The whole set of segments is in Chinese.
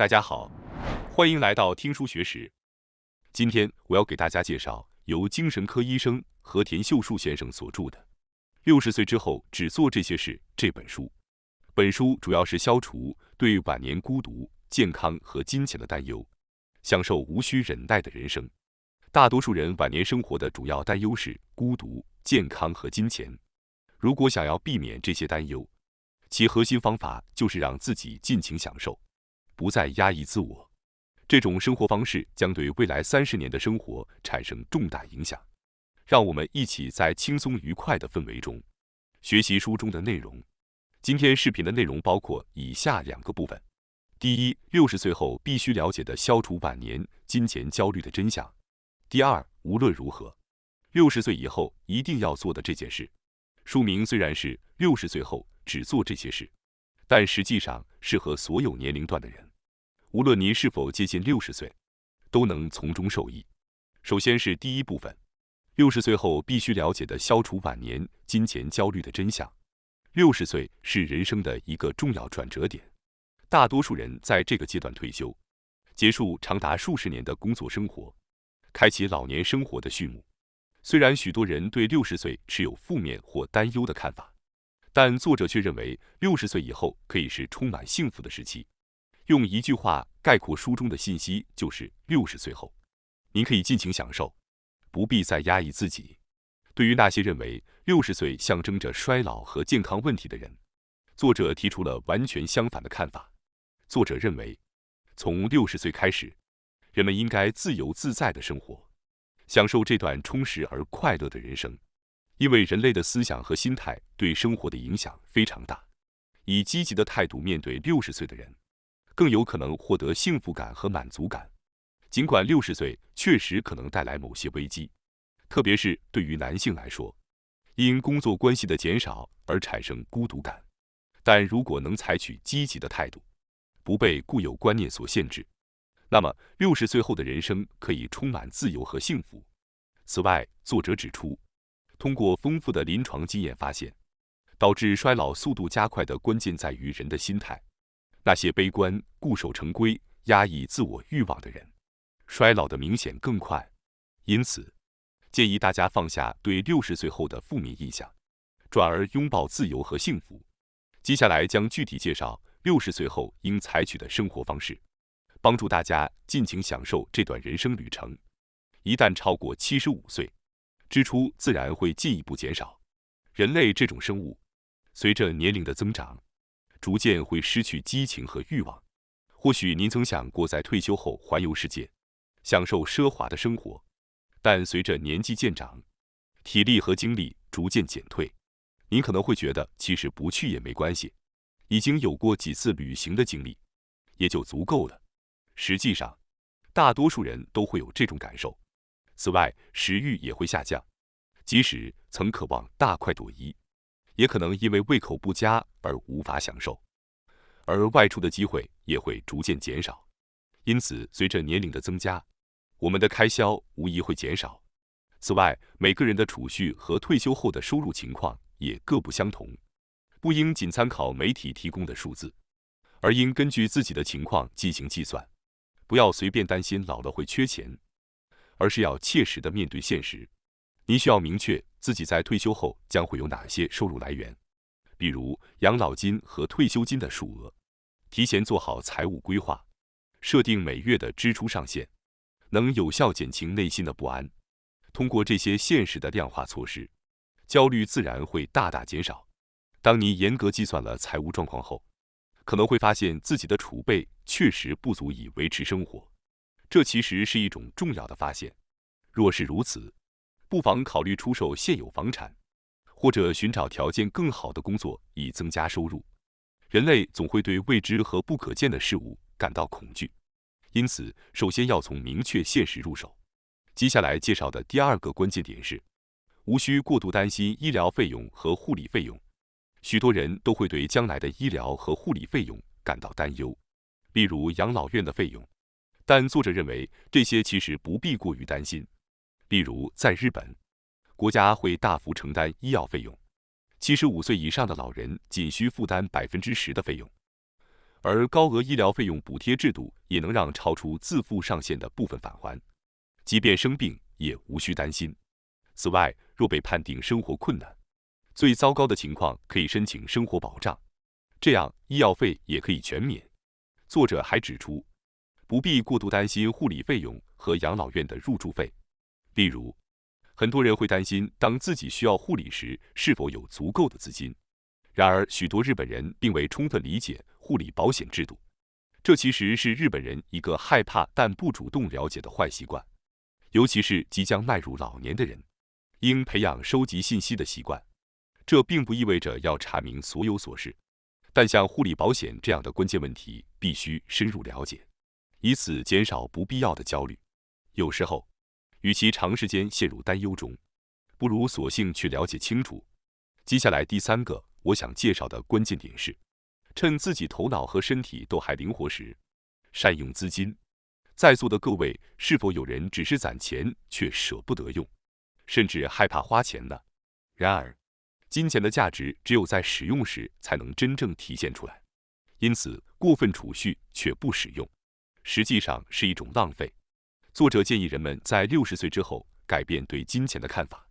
大家好，欢迎来到听书学史。今天我要给大家介绍由精神科医生和田秀树先生所著的《60岁之后只做这些事》这本书。本书主要是消除对晚年孤独、健康和金钱的担忧，享受无需忍耐的人生。大多数人晚年生活的主要担忧是孤独、健康和金钱。如果想要避免这些担忧，其核心方法就是让自己尽情享受，不再压抑自我。这种生活方式将对未来30年的生活产生重大影响。让我们一起在轻松愉快的氛围中学习书中的内容。今天视频的内容包括以下2个部分：第一，60岁后必须了解的消除晚年金钱焦虑的真相；第二，无论如何，60岁以后一定要做的这件事。书名虽然是60岁后只做这些事，但实际上适合所有年龄段的人。无论您是否接近60岁，都能从中受益。首先是第一部分，60岁后必须了解的消除晚年金钱焦虑的真相。60岁是人生的一个重要转折点，大多数人在这个阶段退休，结束长达数十年的工作生活，开启老年生活的序幕。虽然许多人对60岁持有负面或担忧的看法，但作者却认为60岁以后可以是充满幸福的时期。用一句话概括书中的信息，就是60岁后，您可以尽情享受，不必再压抑自己。对于那些认为60岁象征着衰老和健康问题的人，作者提出了完全相反的看法。作者认为，从60岁开始，人们应该自由自在地生活，享受这段充实而快乐的人生。因为人类的思想和心态对生活的影响非常大。以积极的态度面对60岁的人，更有可能获得幸福感和满足感。尽管60岁确实可能带来某些危机，特别是对于男性来说，因工作关系的减少而产生孤独感，但如果能采取积极的态度，不被固有观念所限制，那么60岁后的人生可以充满自由和幸福。此外，作者指出，通过丰富的临床经验发现，导致衰老速度加快的关键在于人的心态。那些悲观、固守成规、压抑自我欲望的人，衰老的明显更快。因此，建议大家放下对60岁后的负面印象，转而拥抱自由和幸福。接下来将具体介绍60岁后应采取的生活方式，帮助大家尽情享受这段人生旅程。一旦超过75岁，支出自然会进一步减少。人类这种生物，随着年龄的增长，逐渐会失去激情和欲望。或许您曾想过在退休后环游世界，享受奢华的生活，但随着年纪渐长，体力和精力逐渐减退，您可能会觉得其实不去也没关系，已经有过几次旅行的经历也就足够了。实际上，大多数人都会有这种感受。此外，食欲也会下降，即使曾渴望大快朵颐，也可能因为胃口不佳而无法享受，而外出的机会也会逐渐减少。因此，随着年龄的增加，我们的开销无疑会减少。此外，每个人的储蓄和退休后的收入情况也各不相同，不应仅参考媒体提供的数字，而应根据自己的情况进行计算。不要随便担心老了会缺钱，而是要切实的面对现实。您需要明确自己在退休后将会有哪些收入来源，比如养老金和退休金的数额，提前做好财务规划，设定每月的支出上限，能有效减轻内心的不安。通过这些现实的量化措施，焦虑自然会大大减少。当你严格计算了财务状况后，可能会发现自己的储备确实不足以维持生活，这其实是一种重要的发现。若是如此，不妨考虑出售现有房产，或者寻找条件更好的工作以增加收入。人类总会对未知和不可见的事物感到恐惧，因此首先要从明确现实入手。接下来介绍的第2个关键点是，无需过度担心医疗费用和护理费用。许多人都会对将来的医疗和护理费用感到担忧，例如养老院的费用，但作者认为这些其实不必过于担心。例如，在日本，国家会大幅承担医药费用，75岁以上的老人仅需负担10%的费用，而高额医疗费用补贴制度也能让超出自付上限的部分返还，即便生病也无需担心。此外，若被判定生活困难，最糟糕的情况可以申请生活保障，这样医药费也可以全免。作者还指出，不必过度担心护理费用和养老院的入住费。例如，很多人会担心当自己需要护理时是否有足够的资金。然而，许多日本人并未充分理解护理保险制度，这其实是日本人一个害怕但不主动了解的坏习惯。尤其是即将迈入老年的人，应培养收集信息的习惯。这并不意味着要查明所有琐事，但像护理保险这样的关键问题，必须深入了解，以此减少不必要的焦虑。有时候，与其长时间陷入担忧中，不如索性去了解清楚。接下来第3个我想介绍的关键点是，趁自己头脑和身体都还灵活时，善用资金。在座的各位，是否有人只是攒钱却舍不得用，甚至害怕花钱呢？然而，金钱的价值只有在使用时才能真正体现出来，因此过分储蓄却不使用，实际上是一种浪费。作者建议人们在60岁之后改变对金钱的看法，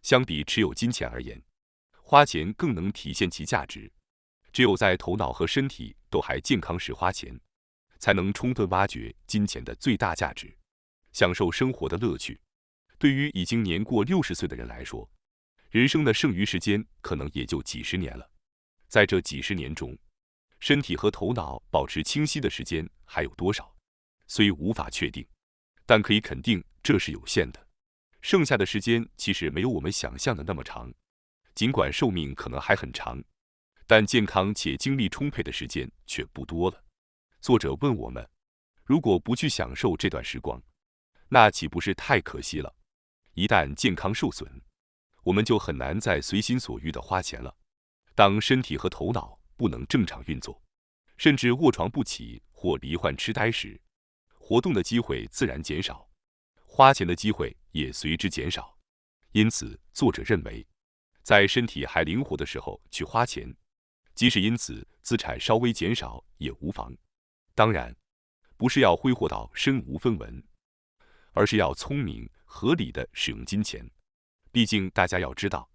相比持有金钱而言，花钱更能体现其价值。只有在头脑和身体都还健康时花钱，才能充分挖掘金钱的最大价值，享受生活的乐趣。对于已经年过60岁的人来说，人生的剩余时间可能也就几十年了。在这几十年中，身体和头脑保持清晰的时间还有多少，虽无法确定，但可以肯定这是有限的。剩下的时间其实没有我们想象的那么长，尽管寿命可能还很长，但健康且精力充沛的时间却不多了。作者问我们，如果不去享受这段时光，那岂不是太可惜了？一旦健康受损，我们就很难再随心所欲地花钱了。当身体和头脑不能正常运作，甚至卧床不起或罹患痴呆时，活动的机会自然减少，花钱的机会也随之减少。因此，作者认为，在身体还灵活的时候去花钱，即使因此资产稍微减少也无妨。当然，不是要挥霍到身无分文，而是要聪明合理地使用金钱。毕竟大家要知道，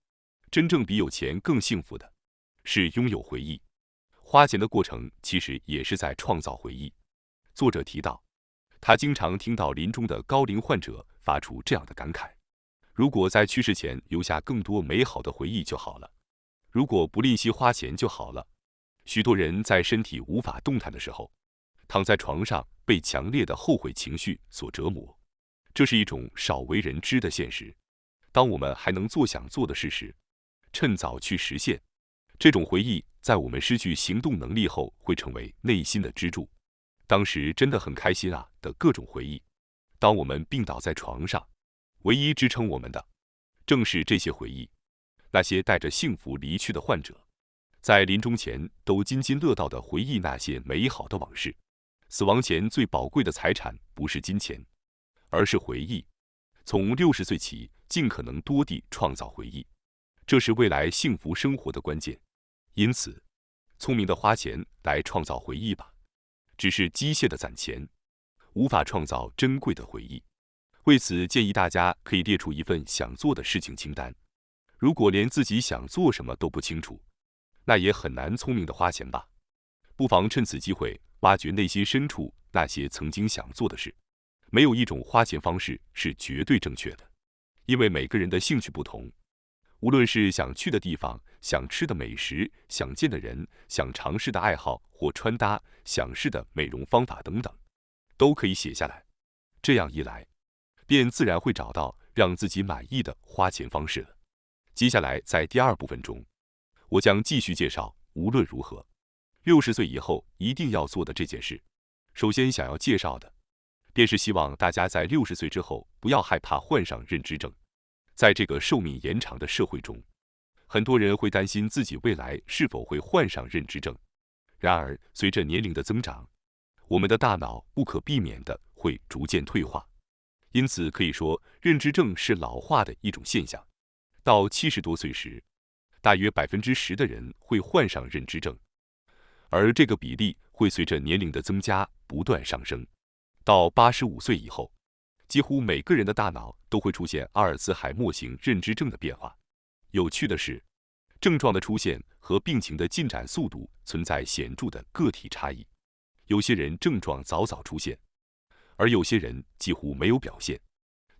真正比有钱更幸福的是拥有回忆。花钱的过程其实也是在创造回忆。作者提到，他经常听到临终的高龄患者发出这样的感慨：如果在去世前留下更多美好的回忆就好了，如果不吝惜花钱就好了。许多人在身体无法动弹的时候，躺在床上被强烈的后悔情绪所折磨，这是一种少为人知的现实。当我们还能做想做的事时，趁早去实现。这种回忆在我们失去行动能力后会成为内心的支柱。当时真的很开心啊的各种回忆，当我们病倒在床上，唯一支撑我们的正是这些回忆。那些带着幸福离去的患者，在临终前都津津乐道地回忆那些美好的往事。死亡前最宝贵的财产不是金钱，而是回忆。从60岁起，尽可能多地创造回忆，这是未来幸福生活的关键。因此，聪明的花钱来创造回忆吧。只是机械的攒钱，无法创造珍贵的回忆。为此，建议大家可以列出一份想做的事情清单。如果连自己想做什么都不清楚，那也很难聪明的花钱吧。不妨趁此机会挖掘内心深处那些曾经想做的事。没有一种花钱方式是绝对正确的，因为每个人的兴趣不同。无论是想去的地方、想吃的美食、想见的人、想尝试的爱好或穿搭、想试的美容方法等等，都可以写下来。这样一来，便自然会找到让自己满意的花钱方式了。接下来在第2部分中，我将继续介绍无论如何60岁以后一定要做的这件事。首先想要介绍的，便是希望大家在60岁之后不要害怕患上认知症。在这个寿命延长的社会中，很多人会担心自己未来是否会患上认知症。然而，随着年龄的增长，我们的大脑不可避免地会逐渐退化，因此可以说，认知症是老化的一种现象。到70多岁时，大约10%的人会患上认知症，而这个比例会随着年龄的增加不断上升。到85岁以后，几乎每个人的大脑都会出现阿尔茨海默型认知症的变化。有趣的是，症状的出现和病情的进展速度存在显著的个体差异。有些人症状早早出现，而有些人几乎没有表现。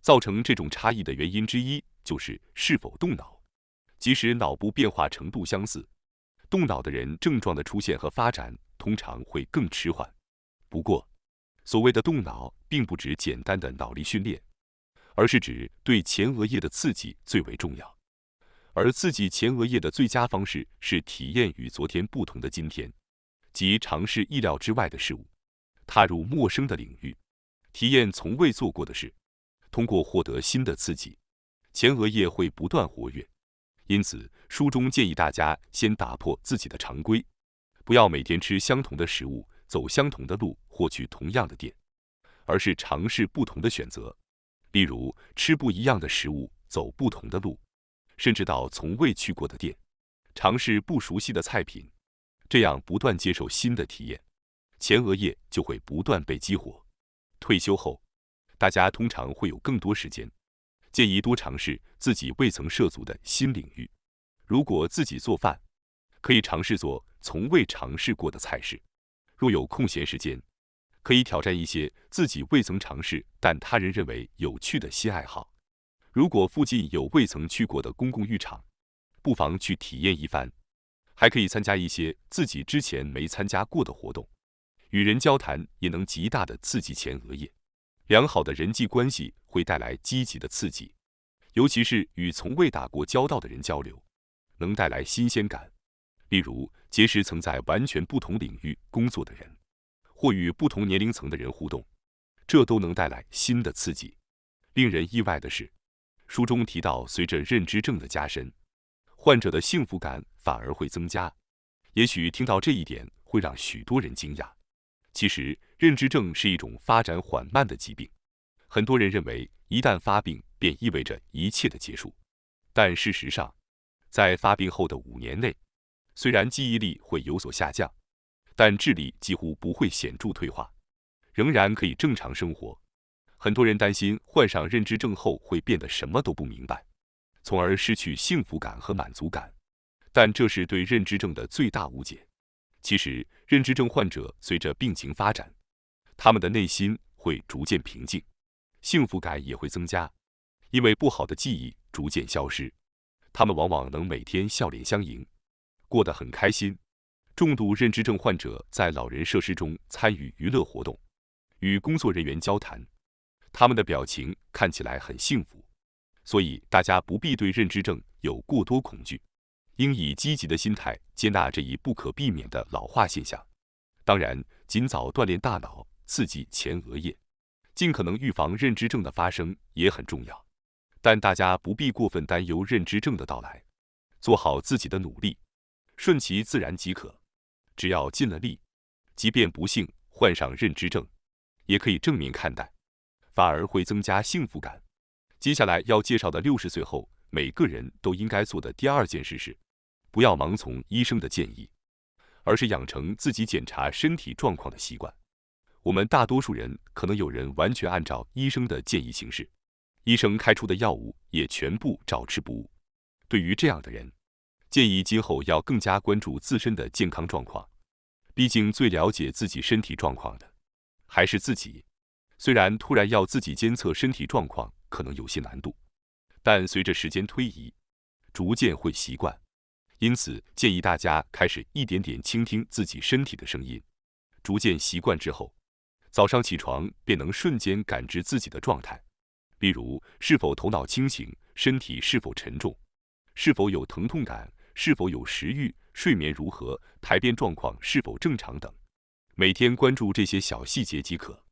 造成这种差异的原因之一就是是否动脑。即使脑部变化程度相似，动脑的人症状的出现和发展通常会更迟缓。不过，所谓的动脑并不指简单的脑力训练，而是指对前额叶的刺激最为重要。而刺激前额叶的最佳方式是体验与昨天不同的今天，即尝试意料之外的事物，踏入陌生的领域，体验从未做过的事。通过获得新的刺激，前额叶会不断活跃。因此，书中建议大家先打破自己的常规，不要每天吃相同的食物，走相同的路，或去同样的店，而是尝试不同的选择，例如吃不一样的食物，走不同的路，甚至到从未去过的店，尝试不熟悉的菜品。这样不断接受新的体验，前额叶就会不断被激活。退休后，大家通常会有更多时间，建议多尝试自己未曾涉足的新领域。如果自己做饭，可以尝试做从未尝试过的菜式；若有空闲时间，可以挑战一些自己未曾尝试但他人认为有趣的新爱好。如果附近有未曾去过的公共浴场，不妨去体验一番。还可以参加一些自己之前没参加过的活动，与人交谈也能极大的刺激前额叶。良好的人际关系会带来积极的刺激，尤其是与从未打过交道的人交流，能带来新鲜感。例如，结识曾在完全不同领域工作的人，或与不同年龄层的人互动，这都能带来新的刺激。令人意外的是，书中提到，随着认知症的加深，患者的幸福感反而会增加。也许听到这一点会让许多人惊讶。其实，认知症是一种发展缓慢的疾病。很多人认为，一旦发病便意味着一切的结束。但事实上，在发病后的5年内，虽然记忆力会有所下降，但智力几乎不会显著退化，仍然可以正常生活。很多人担心患上认知症后会变得什么都不明白，从而失去幸福感和满足感。但这是对认知症的最大误解。其实，认知症患者随着病情发展，他们的内心会逐渐平静，幸福感也会增加，因为不好的记忆逐渐消失，他们往往能每天笑脸相迎，过得很开心。重度认知症患者在老人设施中参与娱乐活动，与工作人员交谈，他们的表情看起来很幸福。所以，大家不必对认知症有过多恐惧，应以积极的心态接纳这一不可避免的老化现象。当然，尽早锻炼大脑，刺激前额叶，尽可能预防认知症的发生也很重要。但大家不必过分担忧认知症的到来，做好自己的努力，顺其自然即可。只要尽了力，即便不幸患上认知症，也可以正面看待，反而会增加幸福感。接下来要介绍的60岁后每个人都应该做的第2件事是，不要盲从医生的建议，而是养成自己检查身体状况的习惯。我们大多数人可能有人完全按照医生的建议行事，医生开出的药物也全部照吃不误。对于这样的人，建议今后要更加关注自身的健康状况，毕竟最了解自己身体状况的还是自己。虽然突然要自己监测身体状况可能有些难度，但随着时间推移，逐渐会习惯。因此，建议大家开始一点点倾听自己身体的声音，逐渐习惯之后，早上起床便能瞬间感知自己的状态，例如是否头脑清醒，身体是否沉重，是否有疼痛感，是否有食欲，睡眠如何，排便状况是否正常等。每天关注这些小细节即可。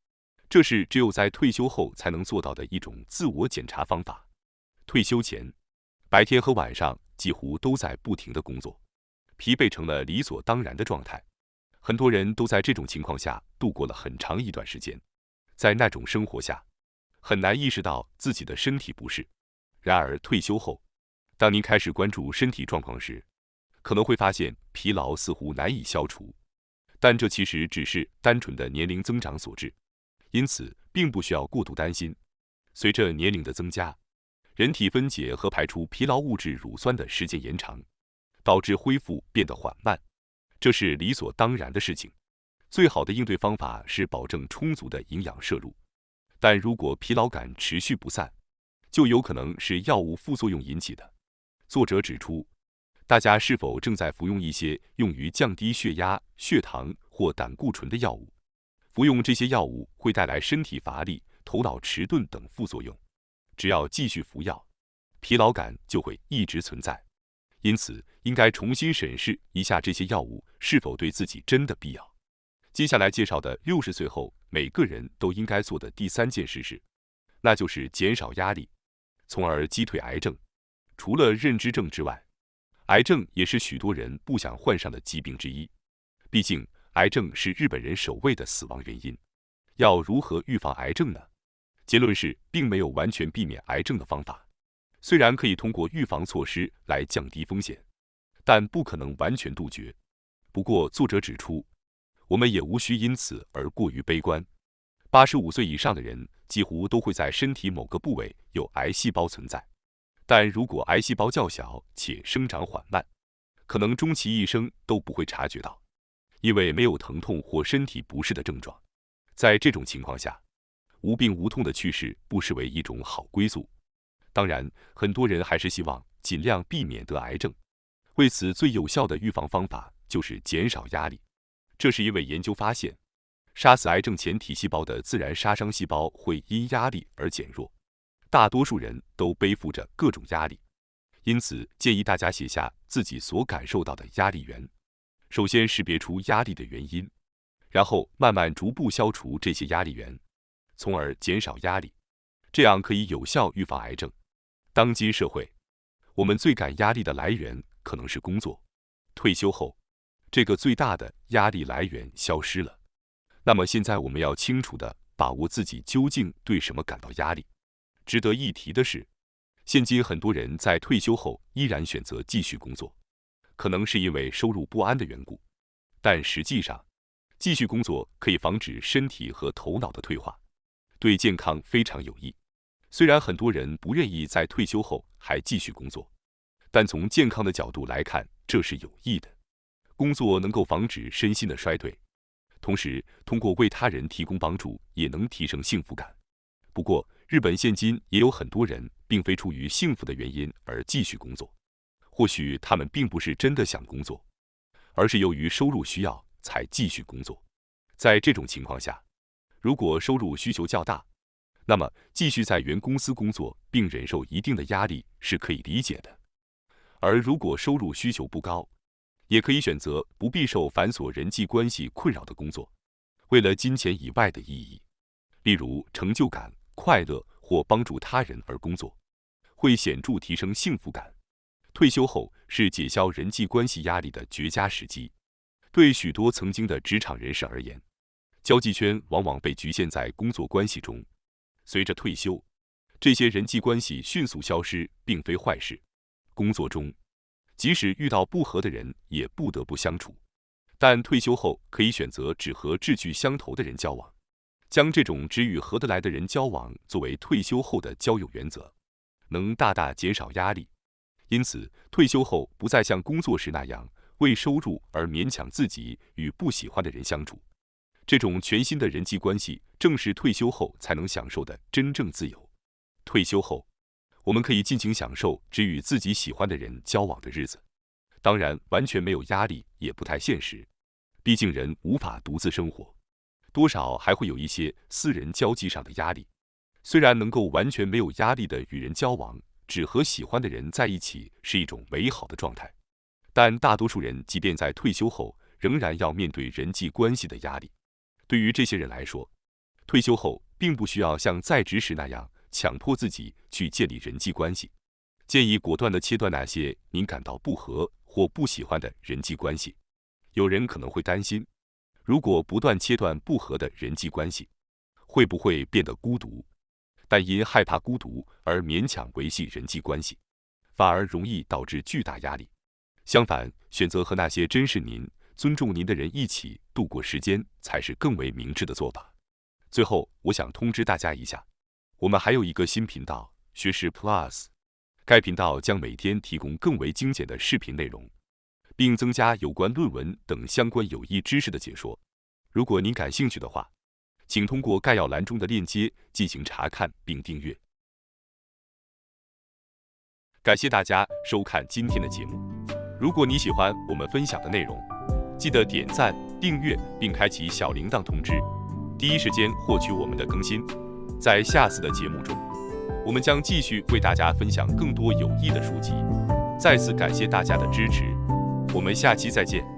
这是只有在退休后才能做到的一种自我检查方法。退休前，白天和晚上几乎都在不停地工作，疲惫成了理所当然的状态。很多人都在这种情况下度过了很长一段时间，在那种生活下，很难意识到自己的身体不适。然而退休后，当您开始关注身体状况时，可能会发现疲劳似乎难以消除，但这其实只是单纯的年龄增长所致，因此并不需要过度担心。随着年龄的增加，人体分解和排出疲劳物质乳酸的时间延长，导致恢复变得缓慢，这是理所当然的事情。最好的应对方法是保证充足的营养摄入，但如果疲劳感持续不散，就有可能是药物副作用引起的。作者指出，大家是否正在服用一些用于降低血压、血糖或胆固醇的药物？服用这些药物会带来身体乏力、头脑迟钝等副作用。只要继续服药，疲劳感就会一直存在。因此，应该重新审视一下这些药物是否对自己真的必要。接下来介绍的60岁后每个人都应该做的第3件事是，那就是减少压力，从而击退癌症。除了认知症之外，癌症也是许多人不想患上的疾病之一。毕竟，癌症是日本人首位的死亡原因。要如何预防癌症呢？结论是，并没有完全避免癌症的方法。虽然可以通过预防措施来降低风险，但不可能完全杜绝。不过，作者指出，我们也无需因此而过于悲观。85岁以上的人几乎都会在身体某个部位有癌细胞存在，但如果癌细胞较小且生长缓慢，可能终其一生都不会察觉到，因为没有疼痛或身体不适的症状。在这种情况下，无病无痛的去世不失为一种好归宿。当然，很多人还是希望尽量避免得癌症。为此，最有效的预防方法就是减少压力。这是因为研究发现，杀死癌症前体细胞的自然杀伤细胞会因压力而减弱。大多数人都背负着各种压力，因此建议大家写下自己所感受到的压力源。首先识别出压力的原因，然后慢慢逐步消除这些压力源，从而减少压力，这样可以有效预防癌症。当今社会，我们最感压力的来源可能是工作。退休后，这个最大的压力来源消失了。那么现在我们要清楚地把握自己究竟对什么感到压力。值得一提的是，现今很多人在退休后依然选择继续工作，可能是因为收入不安的缘故。但实际上，继续工作可以防止身体和头脑的退化，对健康非常有益。虽然很多人不愿意在退休后还继续工作，但从健康的角度来看，这是有益的。工作能够防止身心的衰退，同时通过为他人提供帮助，也能提升幸福感。不过，日本现今也有很多人并非出于幸福的原因而继续工作，或许他们并不是真的想工作，而是由于收入需要才继续工作。在这种情况下，如果收入需求较大，那么继续在原公司工作并忍受一定的压力是可以理解的。而如果收入需求不高，也可以选择不必受繁琐人际关系困扰的工作，为了金钱以外的意义，例如成就感、快乐或帮助他人而工作，会显著提升幸福感。退休后是解消人际关系压力的绝佳时机。对许多曾经的职场人士而言，交际圈往往被局限在工作关系中。随着退休，这些人际关系迅速消失，并非坏事。工作中，即使遇到不合的人，也不得不相处。但退休后可以选择只和志趣相投的人交往，将这种只与合得来的人交往作为退休后的交友原则，能大大减少压力。因此，退休后不再像工作时那样为收入而勉强自己与不喜欢的人相处。这种全新的人际关系，正是退休后才能享受的真正自由。退休后，我们可以尽情享受只与自己喜欢的人交往的日子。当然，完全没有压力也不太现实，毕竟人无法独自生活，多少还会有一些私人交际上的压力。虽然能够完全没有压力的与人交往，只和喜欢的人在一起是一种美好的状态，但大多数人即便在退休后，仍然要面对人际关系的压力。对于这些人来说，退休后并不需要像在职时那样强迫自己去建立人际关系。建议果断地切断那些您感到不合或不喜欢的人际关系。有人可能会担心，如果不断切断不合的人际关系，会不会变得孤独？但因害怕孤独而勉强维系人际关系，反而容易导致巨大压力。相反，选择和那些珍视您、尊重您的人一起，度过时间才是更为明智的做法。最后，我想通知大家一下，我们还有一个新频道——学识 Plus， 该频道将每天提供更为精简的视频内容，并增加有关论文等相关有益知识的解说。如果您感兴趣的话，请通过概要栏中的链接进行查看并订阅。感谢大家收看今天的节目。如果你喜欢我们分享的内容，记得点赞、订阅并开启小铃铛通知，第一时间获取我们的更新。在下次的节目中，我们将继续为大家分享更多有益的书籍。再次感谢大家的支持，我们下期再见。